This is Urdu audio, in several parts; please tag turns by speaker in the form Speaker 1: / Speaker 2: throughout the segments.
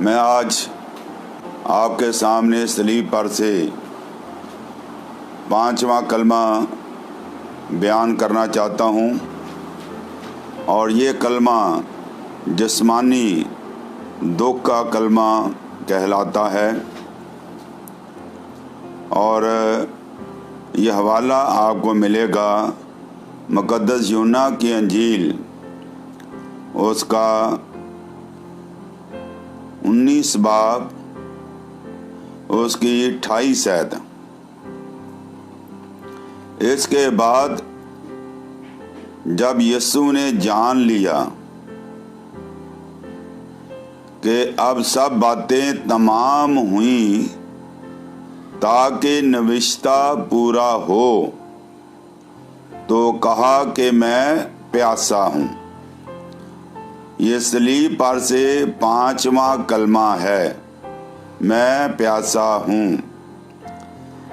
Speaker 1: میں آج آپ کے سامنے صلیب پر سے 5واں کلمہ بیان کرنا چاہتا ہوں، اور یہ کلمہ جسمانی دکھ کا کلمہ کہلاتا ہے، اور یہ حوالہ آپ کو ملے گا مقدس یوحنا کی انجیل اس کا 19 باب اس کی 28 آیت۔ اس کے بعد جب یسوع نے جان لیا کہ اب سب باتیں تمام ہوئیں تاکہ نوشتہ پورا ہو، تو کہا کہ میں پیاسا ہوں۔ یہ صلیب پر سے 5واں کلمہ ہے، میں پیاسا ہوں۔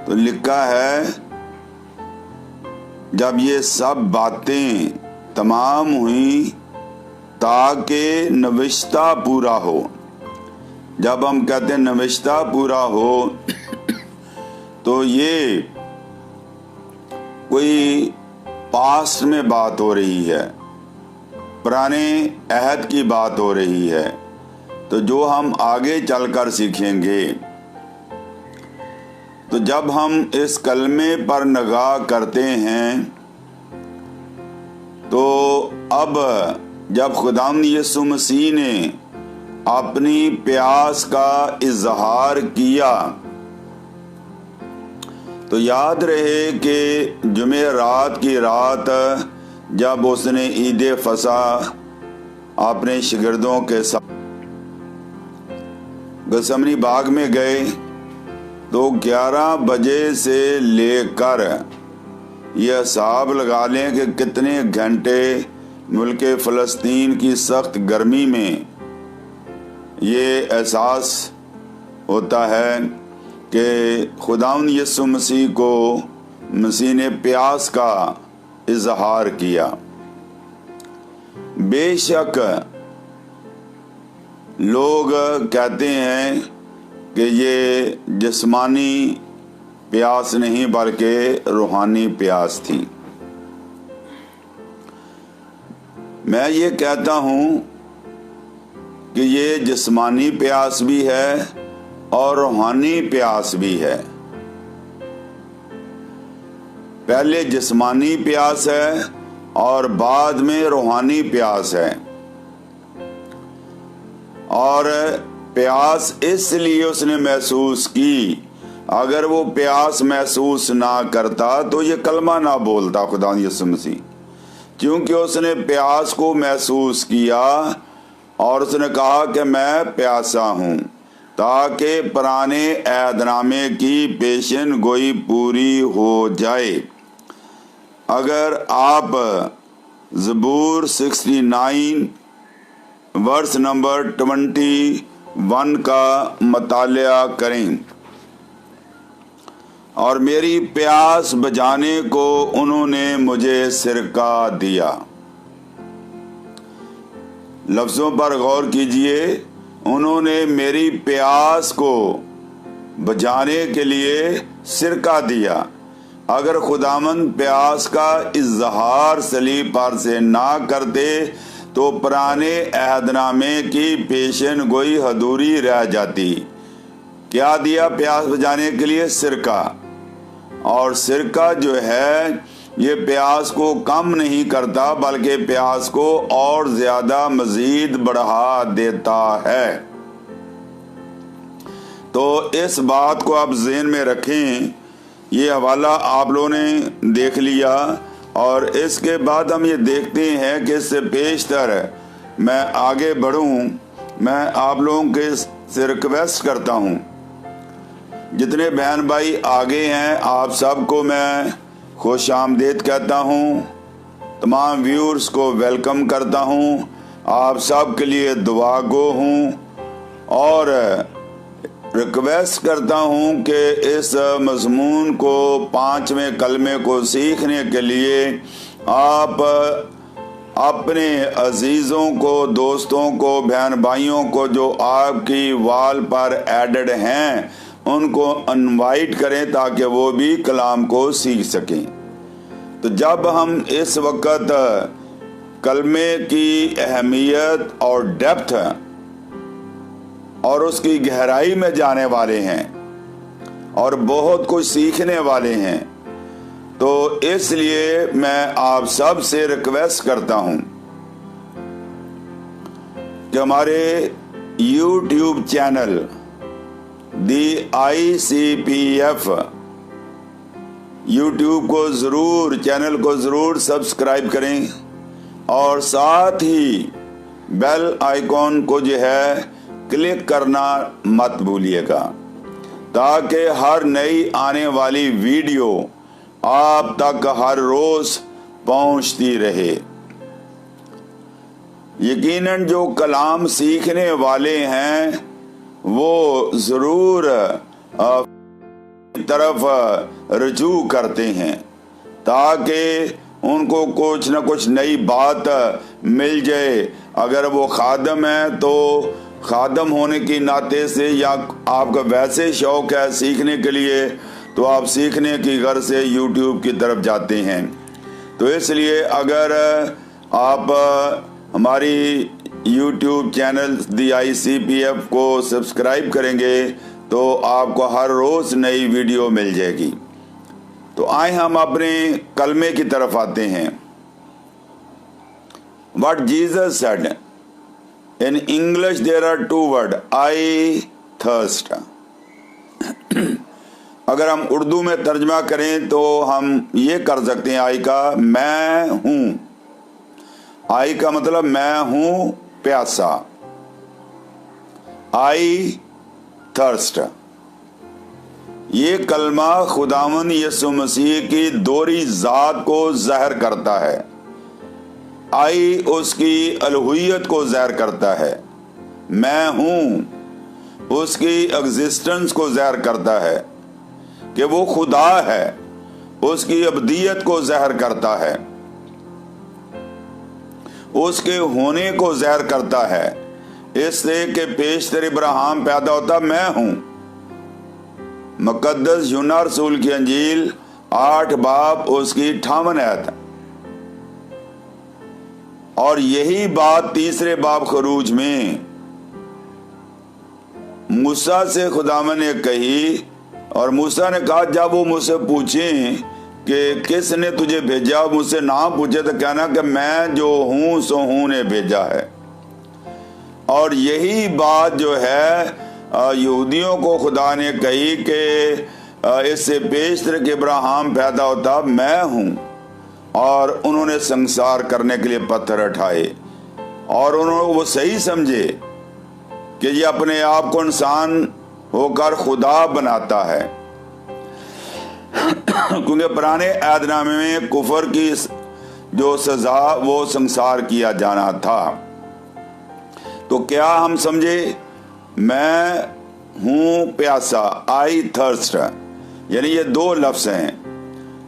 Speaker 1: تو لکھا ہے جب یہ سب باتیں تمام ہوئیں تاکہ نوشتہ پورا ہو۔ جب ہم کہتے ہیں نوشتہ پورا ہو تو یہ کوئی پاسٹ میں بات ہو رہی ہے، پرانے عہد کی بات ہو رہی ہے، تو جو ہم آگے چل کر سیکھیں گے۔ تو جب ہم اس کلمے پر نگاہ کرتے ہیں تو اب جب خداوند یسوع مسیح نے اپنی پیاس کا اظہار کیا، تو یاد رہے کہ جمعرات کی رات جب اس نے عید فصح اپنے شاگردوں کے ساتھ گثمنی باغ میں گئے، تو 11 بجے سے لے کر یہ حساب لگا لیں کہ کتنے گھنٹے ملک فلسطین کی سخت گرمی میں یہ احساس ہوتا ہے کہ خداوند یسوع مسیح کو مسیح نے پیاس کا اظہار کیا۔ بے شک لوگ کہتے ہیں کہ یہ جسمانی پیاس نہیں بلکہ روحانی پیاس تھی۔ میں یہ کہتا ہوں کہ یہ جسمانی پیاس بھی ہے اور روحانی پیاس بھی ہے۔ پہلے جسمانی پیاس ہے اور بعد میں روحانی پیاس ہے، اور پیاس اس لیے اس نے محسوس کی۔ اگر وہ پیاس محسوس نہ کرتا تو یہ کلمہ نہ بولتا خداوند یسوع مسیح، کیونکہ اس نے پیاس کو محسوس کیا اور اس نے کہا کہ میں پیاسا ہوں، تاکہ پرانے عہد نامے کی پیشن گوئی پوری ہو جائے۔ اگر آپ زبور 69 ورس نمبر 21 کا مطالعہ کریں، اور میری پیاس بجھانے کو انہوں نے مجھے سرکہ دیا۔ لفظوں پر غور کیجئے، انہوں نے میری پیاس کو بجھانے کے لیے سرکہ دیا۔ اگر خداوند پیاس کا اظہار صلیب پر سے نہ کرتے تو پرانے عہد نامے کی پیشن گوئی ادھوری رہ جاتی۔ کیا دیا پیاس بجھانے کے لیے؟ سرکہ۔ اور سرکہ جو ہے یہ پیاس کو کم نہیں کرتا بلکہ پیاس کو اور زیادہ مزید بڑھا دیتا ہے۔ تو اس بات کو آپ ذہن میں رکھیں۔ یہ حوالہ آپ لوگوں نے دیکھ لیا، اور اس کے بعد ہم یہ دیکھتے ہیں کہ اس سے پیشتر میں آگے بڑھوں، میں آپ لوگوں کے سے ریکویسٹ کرتا ہوں، جتنے بہن بھائی آگے ہیں آپ سب کو میں خوش آمدید کہتا ہوں، تمام ویورز کو ویلکم کرتا ہوں، آپ سب کے لیے دعا گو ہوں، اور ریکویسٹ کرتا ہوں کہ اس مضمون کو 5ویں کلمے کو سیکھنے کے لیے آپ اپنے عزیزوں کو، دوستوں کو، بہن بھائیوں کو جو آپ کی وال پر ایڈڈ ہیں ان کو انوائٹ کریں تاکہ وہ بھی کلام کو سیکھ سکیں۔ تو جب ہم اس وقت کلمے کی اہمیت اور ڈیپتھ اور اس کی گہرائی میں جانے والے ہیں اور بہت کچھ سیکھنے والے ہیں، تو اس لیے میں آپ سب سے ریکویسٹ کرتا ہوں کہ ہمارے یوٹیوب چینل دی ICPF یوٹیوب کو چینل کو ضرور سبسکرائب کریں اور ساتھ ہی بیل آئیکن کو جو ہے کلک کرنا مت بھولیے گا تاکہ ہر نئی آنے والی ویڈیو آپ تک ہر روز پہنچتی رہے۔ یقیناً جو کلام سیکھنے والے ہیں وہ ضرور طرف رجوع کرتے ہیں تاکہ ان کو کچھ نہ کچھ نئی بات مل جائے۔ اگر وہ خادم ہے تو خادم ہونے کی ناطے سے، یا آپ کا ویسے شوق ہے سیکھنے کے لیے تو آپ سیکھنے کی غرض سے یوٹیوب کی طرف جاتے ہیں۔ تو اس لیے اگر آپ ہماری یوٹیوب چینل دی ICPF کو سبسکرائب کریں گے تو آپ کو ہر روز نئی ویڈیو مل جائے گی۔ تو آئیں ہم اپنے کلمے کی طرف آتے ہیں۔ What Jesus said in English there are two words, I thirst. اگر ہم اردو میں ترجمہ کریں تو ہم یہ کر سکتے ہیں آئی کا میں ہوں۔ آئی کا مطلب میں ہوں پیاسا، آئی تھرسٹ۔ یہ کلمہ خداوند یسوع مسیح کی دوہری ذات کو ظاہر کرتا ہے۔ آئی اس کی الوہیت کو ظاہر کرتا ہے، میں ہوں اس کی ایگزسٹنس کو ظاہر کرتا ہے کہ وہ خدا ہے، اس کی ابدیت کو ظاہر کرتا ہے، اس کے ہونے کو ظاہر کرتا ہے۔ اس سے کہ پیشتر ابراہیم پیدا ہوتا میں ہوں۔ مقدس یوحنا رسول کی انجیل 8 باب اس کی 58 آیت، اور یہی بات 3 باب خروج میں موسیٰ سے خداوند نے کہی، اور موسیٰ نے کہا جب وہ مجھ سے پوچھیں کہ کس نے تجھے بھیجا، مجھ سے نہ پوچھے تو کہنا کہ میں جو ہوں سو ہوں نے بھیجا ہے۔ اور یہی بات جو ہے یہودیوں کو خدا نے کہی کہ اس سے پیشتر کہ ابراہیم پیدا ہوتا میں ہوں، اور انہوں نے سنسار کرنے کے لیے پتھر اٹھائے، اور انہوں نے وہ صحیح سمجھے کہ یہ اپنے آپ کو انسان ہو کر خدا بناتا ہے، کیونکہ پرانے عہد نامے میں کفر کی جو سزا وہ سنسار کیا جانا تھا۔ تو کیا ہم سمجھے میں ہوں پیاسا، آئی تھرسٹ، یعنی یہ 2 لفظ ہیں۔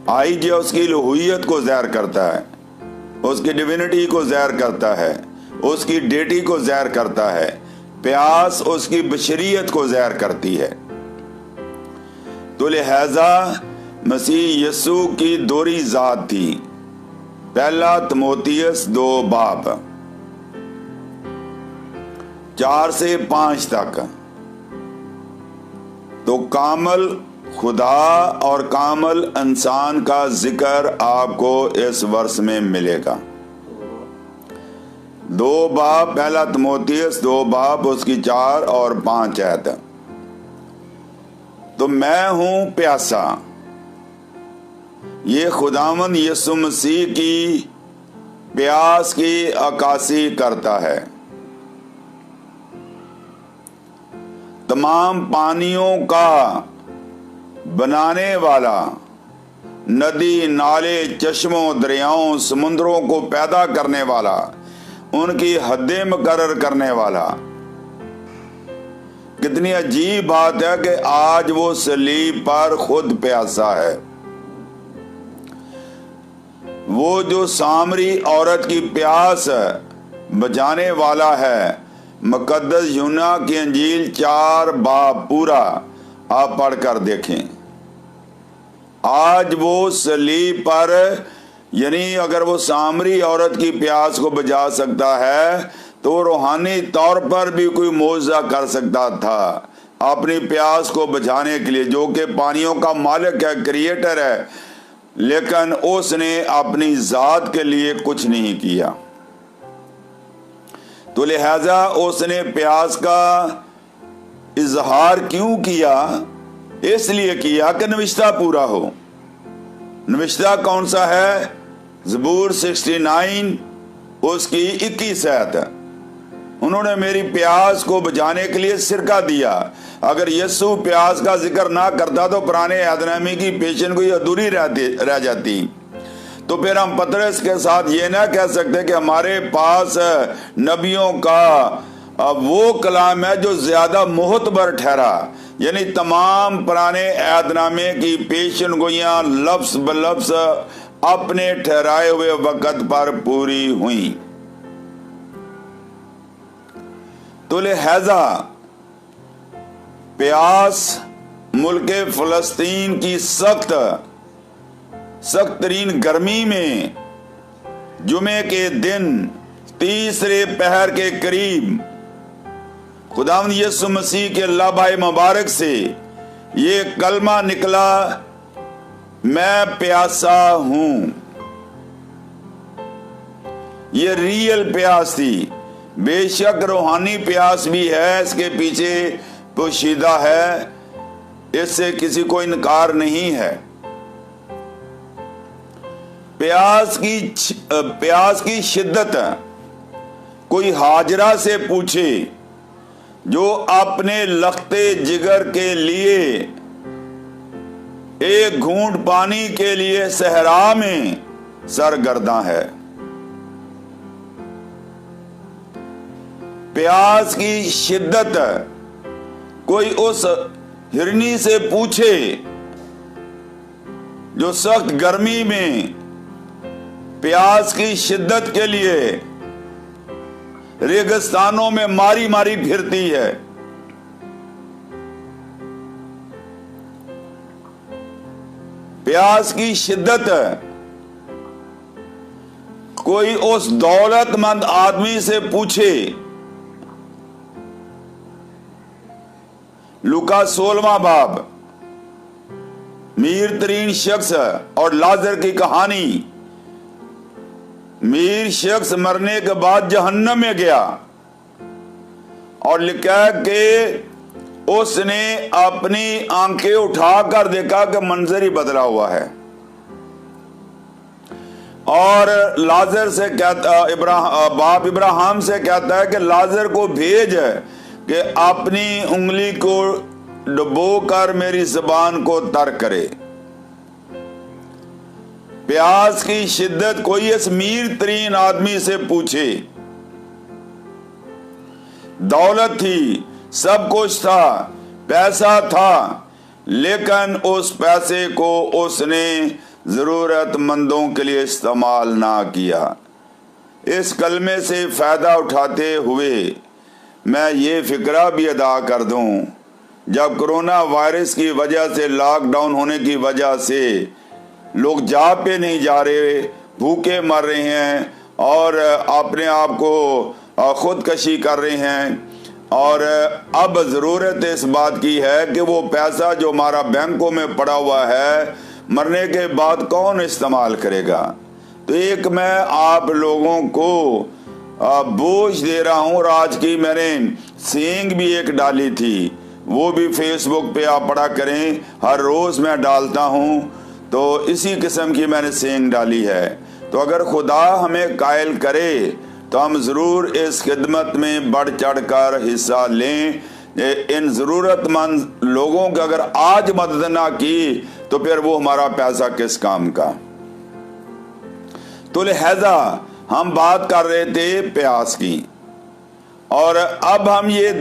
Speaker 1: آئی جو اس کی الوہیت کو ظاہر کرتا ہے، اس کی ڈیوینٹی کو ظاہر کرتا ہے، اس کی ڈیٹی کو ظاہر کرتا ہے۔ پیاس اس کی بشریت کو ظاہر کرتی ہے۔ تو لہذا مسیح یسوع کی دوہری ذات تھی۔ 1 تموتیس 2 باب 4 سے 5 تک۔ تو کامل خدا اور کامل انسان کا ذکر آپ کو اس ورس میں ملے گا۔ 2 باب 1 تموتیس 2 باب اس کی 4 اور 5 آیت۔ تو میں ہوں پیاسا، یہ خداوند یسوع مسیح کی پیاس کی عکاسی کرتا ہے۔ تمام پانیوں کا بنانے والا، ندی، نالے، چشموں، دریاؤں، سمندروں کو پیدا کرنے والا، ان کی حدیں مقرر کرنے والا۔ کتنی عجیب بات ہے کہ آج وہ صلیب پر خود پیاسا ہے۔ وہ جو سامری عورت کی پیاس بجانے والا ہے، مقدس یوحنا کی انجیل 4 باب پورا آپ پڑھ کر دیکھیں۔ آج وہ صلیب پر، یعنی اگر وہ سامری عورت کی پیاس کو بجھا سکتا ہے تو روحانی طور پر بھی کوئی معجزہ کر سکتا تھا اپنی پیاس کو بجھانے کے لیے، جو کہ پانیوں کا مالک ہے، کریٹر ہے، لیکن اس نے اپنی ذات کے لیے کچھ نہیں کیا۔ تو لہذا اس نے پیاس کا اظہار کیوں کیا؟ اس لیے کیا کہ نوشتہ پورا ہو۔ نوشتہ کون سا ہے؟ زبور 69 اس کی 21 آیت ہے۔ انہوں نے میری پیاس کو بجھانے کے لیے سرکہ دیا۔ اگر یسوع پیاس کا ذکر نہ کرتا تو پرانے عہد نامے کی پیشن گوئی ادھوری رہ جاتی۔ تو پھر ہم پطرس کے ساتھ یہ نہ کہہ سکتے کہ ہمارے پاس نبیوں کا وہ کلام ہے جو زیادہ معتبر ٹھہرا، یعنی تمام پرانے عہد نامے کی پیشن گوئیاں لفظ بلفظ اپنے ٹھہرائے ہوئے وقت پر پوری ہوئیں۔ تو لہذا پیاس ملک فلسطین کی سخت ترین گرمی میں جمعے کے دن تیسرے پہر کے قریب خداوند یسوع مسیح کے لبائے مبارک سے یہ کلمہ نکلا، میں پیاسا ہوں۔ یہ ریئل پیاس تھی۔ بے شک روحانی پیاس بھی ہے، اس کے پیچھے پوشیدہ ہے، اس سے کسی کو انکار نہیں ہے۔ پیاس کی شدت کوئی ہاجرہ سے پوچھے جو اپنے لختے جگر کے لیے ایک گھونٹ پانی کے لیے صحرا میں سرگرداں ہے۔ پیاس کی شدت کوئی اس ہرنی سے پوچھے جو سخت گرمی میں پیاس کی شدت کے لیے ریگستانوں میں ماری ماری پھرتی ہے۔ پیاس کی شدت کوئی اس دولت مند آدمی سے پوچھے، لوکا 16واں باب، میر ترین شخص اور لازر کی کہانی۔ میر شخص مرنے کے بعد جہنم میں گیا اور لکھا کہ اس نے اپنی آنکھیں اٹھا کر دیکھا کہ منظر ہی بدلا ہوا ہے، اور لازر سے کہتا، باپ ابراہیم سے کہتا ہے کہ لازر کو بھیج کہ اپنی انگلی کو ڈبو کر میری زبان کو تر کرے۔ پیاس کی شدت کوئی اس امیر ترین آدمی سے پوچھے، دولت تھی، سب کچھ تھا، پیسہ تھا، لیکن اس پیسے کو اس نے ضرورت مندوں کے لیے استعمال نہ کیا۔ اس کلمے سے فائدہ اٹھاتے ہوئے میں یہ فکرہ بھی ادا کر دوں، جب کرونا وائرس کی وجہ سے لاک ڈاؤن ہونے کی وجہ سے لوگ جاب پہ نہیں جا رہے، بھوکے مر رہے ہیں اور اپنے آپ کو خودکشی کر رہے ہیں، اور اب ضرورت اس بات کی ہے کہ وہ پیسہ جو ہمارا بینکوں میں پڑا ہوا ہے مرنے کے بعد کون استعمال کرے گا۔ تو ایک میں آپ لوگوں کو بوجھ دے رہا ہوں، اور آج کی میں نے سینگ بھی ایک ڈالی تھی، وہ بھی فیس بک پہ آپ پڑھا کریں، ہر روز میں ڈالتا ہوں، تو اسی قسم کی میں نے سینگ ڈالی ہے۔ تو اگر خدا ہمیں قائل کرے تو ہم ضرور اس خدمت میں بڑھ چڑھ کر حصہ لیں۔ ان ضرورت مند لوگوں کی اگر آج مدد نہ کی تو پھر وہ ہمارا پیسہ کس کام کا۔ تو لہذا ہم بات کر رہے تھے پیاس کی، اور اب ہم یہ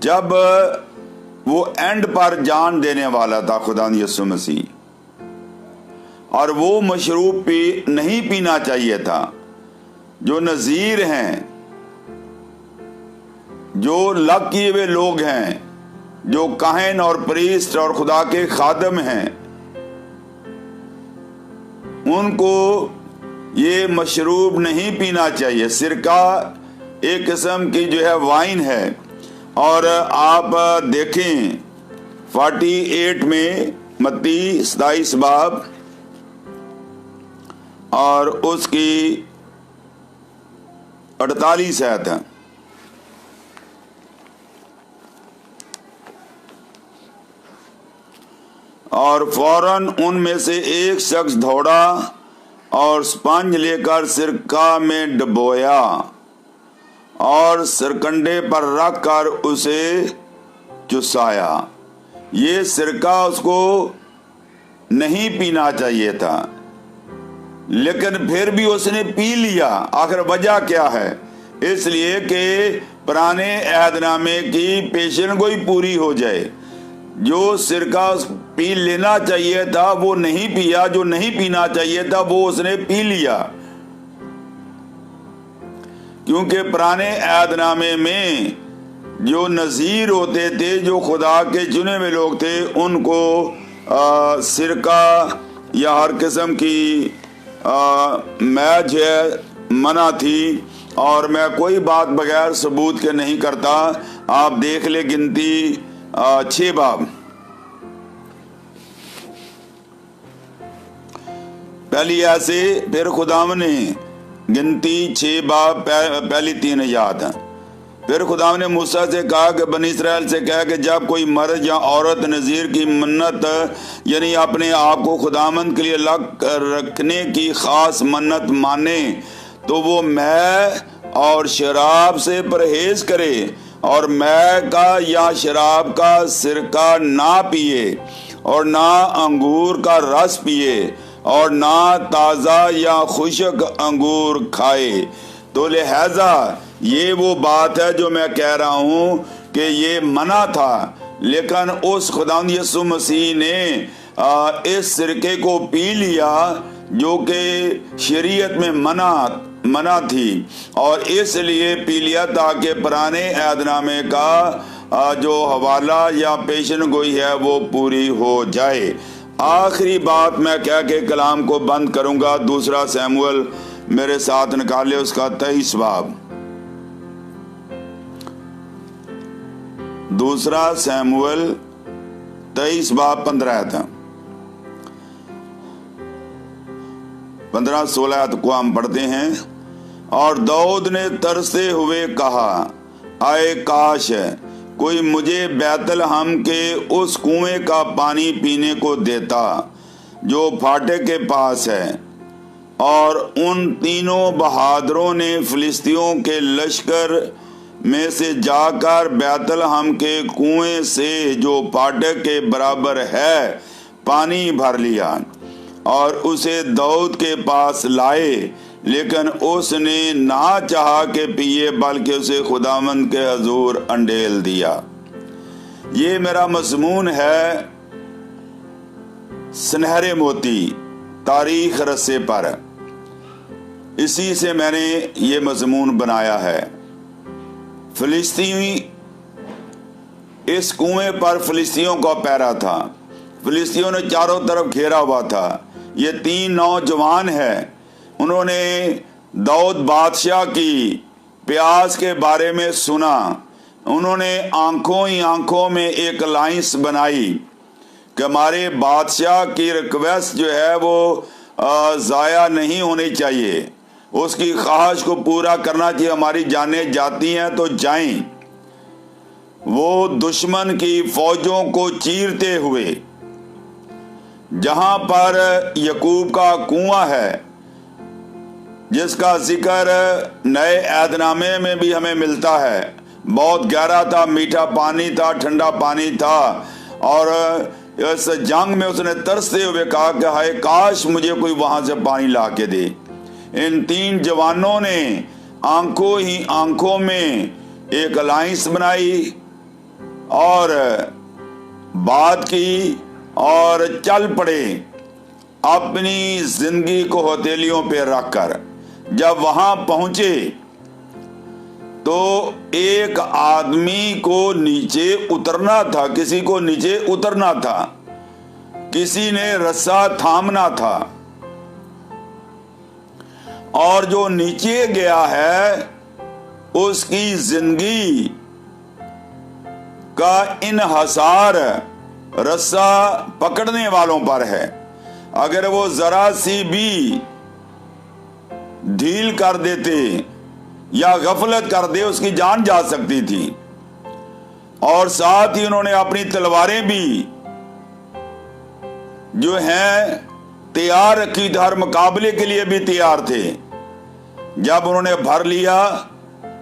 Speaker 1: جب وہ اینڈ پر جان دینے والا تھا خدا یسوع مسیح، اور وہ مشروب نہیں پینا چاہیے تھا، جو نذیر ہیں، جو لگ کیے ہوئے لوگ ہیں، جو کاہن اور پریسٹ اور خدا کے خادم ہیں، ان کو یہ مشروب نہیں پینا چاہیے۔ سرکہ ایک قسم کی جو ہے وائن ہے، اور آپ دیکھیں 48 میں، متی 27 باب اور اس کی 48 آیت ہے۔ اور فوراً ان میں سے ایک شخص دوڑا اور اسپنج لے کر سرکہ میں ڈبویا اور سرکنڈے پر رکھ کر اسے چسایا۔ یہ سرکہ اس کو نہیں پینا چاہیے تھا، لیکن پھر بھی اس نے پی لیا۔ آخر وجہ کیا ہے؟ اس لیے کہ پرانے عہد نامے کی پیشن گوئی پوری ہو جائے۔ جو سرکہ پی لینا چاہیے تھا وہ نہیں پیا، جو نہیں پینا چاہیے تھا وہ اس نے پی لیا، کیونکہ پرانے عہد نامے میں جو نذیر ہوتے تھے، جو خدا کے چنے ہوئے لوگ تھے، ان کو سرکہ یا ہر قسم کی میج منع تھی۔ اور میں کوئی بات بغیر ثبوت کے نہیں کرتا، آپ دیکھ لیں گنتی 6 باب، پہلی ایسے پھر خداوند نے گنتی 6 باب پہلی 3 آیات ہیں۔ پھر خداوند نے موسیٰ سے کہا کہ بنی اسرائیل سے کہا کہ جب کوئی مرد یا عورت نذیر کی منت، یعنی اپنے آپ کو خداوند کے لیے الگ رکھنے کی خاص منت مانے، تو وہ مے اور شراب سے پرہیز کرے، اور مے کا یا شراب کا سرکہ نہ پیے، اور نہ انگور کا رس پیے، اور نہ تازہ یا خشک انگور کھائے۔ تو لہذا یہ وہ بات ہے جو میں کہہ رہا ہوں کہ یہ منع تھا، لیکن اس خداوند یسوع مسیح نے اس سرکے کو پی لیا جو کہ شریعت میں منع تھی، اور اس لیے پی لیا تاکہ پرانے عہد نامے کا جو حوالہ یا پیشن گوئی ہے وہ پوری ہو جائے۔ آخری بات میں کہہ کے کلام کو بند کروں گا، 2 سیموئل میرے ساتھ نکالے، اس کا 23 باب، 2 سیموئل 23 باب 15 آیت، 15-16 آیت کو ہم پڑھتے ہیں۔ اور داؤد نے ترستے ہوئے کہا، اے کاش کوئی مجھے بیت لحم کے اس کنویں کا پانی پینے کو دیتا جو پھاٹک کے پاس ہے۔ اور ان تینوں بہادروں نے فلسطینیوں کے لشکر میں سے جا کر بیت لحم کے کنویں سے جو پھاٹک کے برابر ہے پانی بھر لیا، اور اسے داؤد کے پاس لائے، لیکن اس نے نہ چاہا کہ پیے، بلکہ اسے خداوند کے حضور انڈیل دیا۔ یہ میرا مضمون ہے سنہرے موتی، تاریخ رسے پر، اسی سے میں نے یہ مضمون بنایا ہے۔ فلسطینی اس کنویں پر فلسطینیوں کا پیرا تھا، فلسطینیوں نے چاروں طرف گھیرا ہوا تھا۔ یہ 3 نوجوان ہیں، انہوں نے داؤد بادشاہ کی پیاس کے بارے میں سنا، انہوں نے آنکھوں میں ایک لائنس بنائی کہ ہمارے بادشاہ کی ریکویسٹ جو ہے وہ ضائع نہیں ہونی چاہیے، اس کی خواہش کو پورا کرنا چاہیے، ہماری جانیں جاتی ہیں تو جائیں۔ وہ دشمن کی فوجوں کو چیرتے ہوئے جہاں پر یعقوب کا کنواں ہے، جس کا ذکر نئے عہد نامے میں بھی ہمیں ملتا ہے، بہت گہرا تھا، میٹھا پانی تھا، ٹھنڈا پانی تھا، اور اس جنگ میں اس نے ترستے ہوئے کہا کہ ہائے کاش مجھے کوئی وہاں سے پانی لا کے دے۔ ان 3 جوانوں نے آنکھوں میں ایک الائنس بنائی، اور بات کی اور چل پڑے اپنی زندگی کو ہتھیلیوں پہ رکھ کر۔ جب وہاں پہنچے تو ایک آدمی کو نیچے اترنا تھا، کسی کو نیچے اترنا تھا، کسی نے رسا تھامنا تھا، اور جو نیچے گیا ہے اس کی زندگی کا انحصار رسا پکڑنے والوں پر ہے۔ اگر وہ ذرا سی بھی ڈھیل کر دیتے یا غفلت کر دے اس کی جان جا سکتی تھی۔ اور ساتھ ہی انہوں نے اپنی تلواریں بھی جو ہیں تیار رکھی تھی، ہر مقابلے کے لیے بھی تیار تھے۔ جب انہوں نے بھر لیا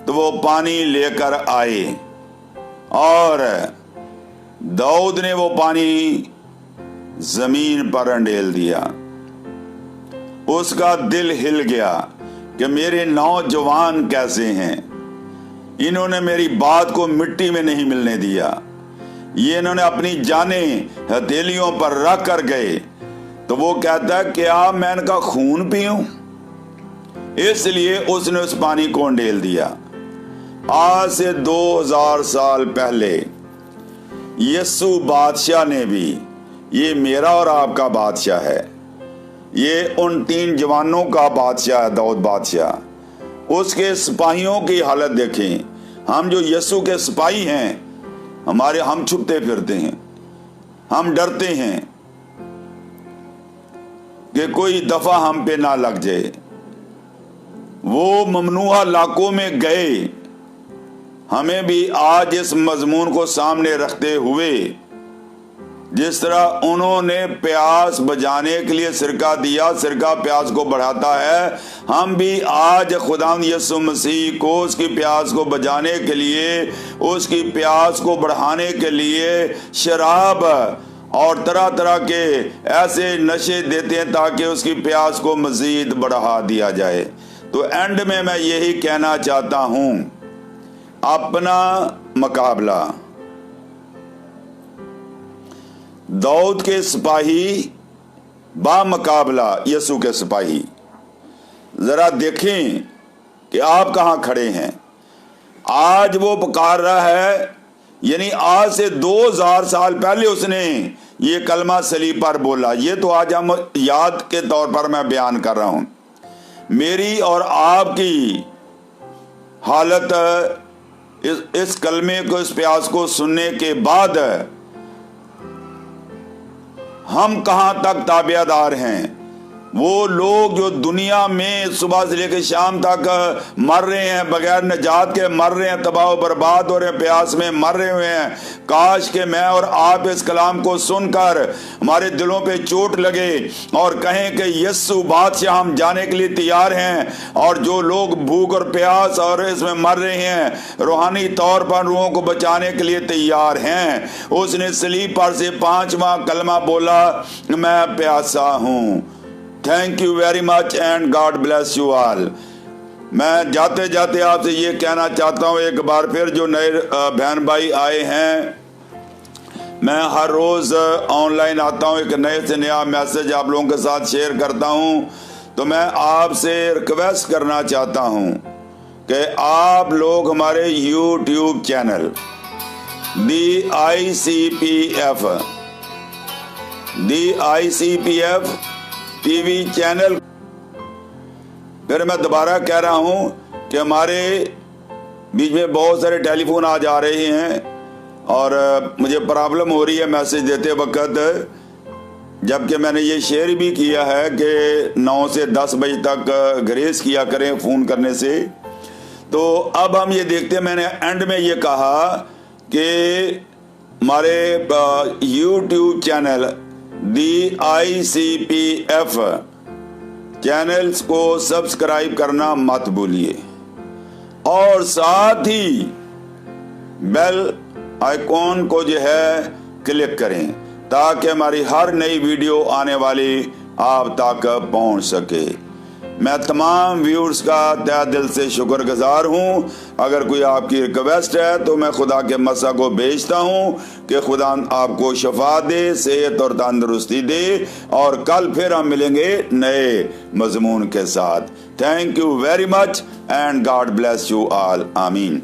Speaker 1: تو وہ پانی لے کر آئے اور داؤد نے وہ پانی زمین پر انڈیل دیا۔ اس کا دل ہل گیا کہ میرے نوجوان کیسے ہیں، انہوں نے میری بات کو مٹی میں نہیں ملنے دیا، یہ انہوں نے اپنی جانیں ہتھیلیوں پر رکھ کر گئے۔ تو وہ کہتا ہے کیا میں ان کا خون پیوں؟ اس لیے اس نے اس پانی کو انڈیل دیا۔ آج سے 2000 سال پہلے یسوع بادشاہ نے بھی، یہ میرا اور آپ کا بادشاہ ہے، یہ ان 3 جوانوں کا بادشاہ ہے، داؤد بادشاہ۔ اس کے سپاہیوں کی حالت دیکھیں۔ ہم جو یسوع کے سپاہی ہیں، ہم چھپتے پھرتے ہیں، ہم ڈرتے ہیں کہ کوئی دفعہ ہم پہ نہ لگ جائے۔ وہ ممنوعہ علاقوں میں گئے۔ ہمیں بھی آج اس مضمون کو سامنے رکھتے ہوئے، جس طرح انہوں نے پیاس بجھانے کے لیے سرکہ دیا، سرکہ پیاس کو بڑھاتا ہے، ہم بھی آج خداوند یسوع مسیح کو اس کی پیاس کو بجھانے کے لیے، اس کی پیاس کو بڑھانے کے لیے شراب اور طرح طرح کے ایسے نشے دیتے ہیں تاکہ اس کی پیاس کو مزید بڑھا دیا جائے۔ تو اینڈ میں یہی کہنا چاہتا ہوں، اپنا مقابلہ داؤد کے سپاہی با مقابلہ یسوع کے سپاہی، ذرا دیکھیں کہ آپ کہاں کھڑے ہیں۔ آج وہ پکار رہا ہے، یعنی آج سے 2000 سال پہلے اس نے یہ کلمہ صلیب پر بولا۔ یہ تو آج ہم یاد کے طور پر میں بیان کر رہا ہوں۔ میری اور آپ کی حالت اس کلمے کو، اس پیاس کو سننے کے بعد ہم کہاں تک تابع دار ہیں؟ وہ لوگ جو دنیا میں صبح سے لے کے شام تک مر رہے ہیں، بغیر نجات کے مر رہے ہیں، تباہ و برباد ہو رہے ہیں، پیاس میں مر رہے ہوئے ہیں، کاش کہ میں اور آپ اس کلام کو سن کر ہمارے دلوں پہ چوٹ لگے اور کہیں کہ یسوع بادشاہ ہم جانے کے لیے تیار ہیں۔ اور جو لوگ بھوک اور پیاس اور اس میں مر رہے ہیں، روحانی طور پر روحوں کو بچانے کے لیے تیار ہیں۔ اس نے صلیب پر سے 5واں کلمہ بولا، میں پیاسا ہوں۔ Thank you very much and God bless you all. میں جاتے جاتے آپ سے یہ کہنا چاہتا ہوں ایک بار پھر، جو نئے بہن بھائی آئے ہیں، میں ہر روز آن لائن آتا ہوں، ایک نئے سے نیا میسج آپ لوگوں کے ساتھ شیئر کرتا ہوں۔ تو میں آپ سے ریکویسٹ کرنا چاہتا ہوں کہ آپ لوگ ہمارے YouTube channel DICPF T V channel, پھر میں دوبارہ کہہ رہا ہوں کہ ہمارے بیچ میں بہت سارے ٹیلی فون آ جا رہے ہیں اور مجھے پرابلم ہو رہی ہے میسج دیتے وقت، جبکہ میں نے یہ شیئر بھی کیا ہے کہ 9 سے 10 بجے تک گریز کیا کریں فون کرنے سے۔ تو اب ہم یہ دیکھتے ہیں، میں نے اینڈ میں یہ کہا کہ ہمارے یوٹیوب چینل DICPF چینلز کو سبسکرائب کرنا مت بھولیے، اور ساتھ ہی بیل آئیکن کو جو ہے کلک کریں تاکہ ہماری ہر نئی ویڈیو آنے والی آپ تک پہنچ سکے۔ میں تمام ویورز کا تہ دل سے شکر گزار ہوں. اگر کوئی آپ کی ریکویسٹ ہے تو میں خدا کے مسا کو بھیجتا ہوں کہ خدا آپ کو شفا دے, صحت اور تندرستی دے, اور کل پھر ہم ملیں گے نئے مضمون کے ساتھ. Thank you very much and God bless you all. آمین.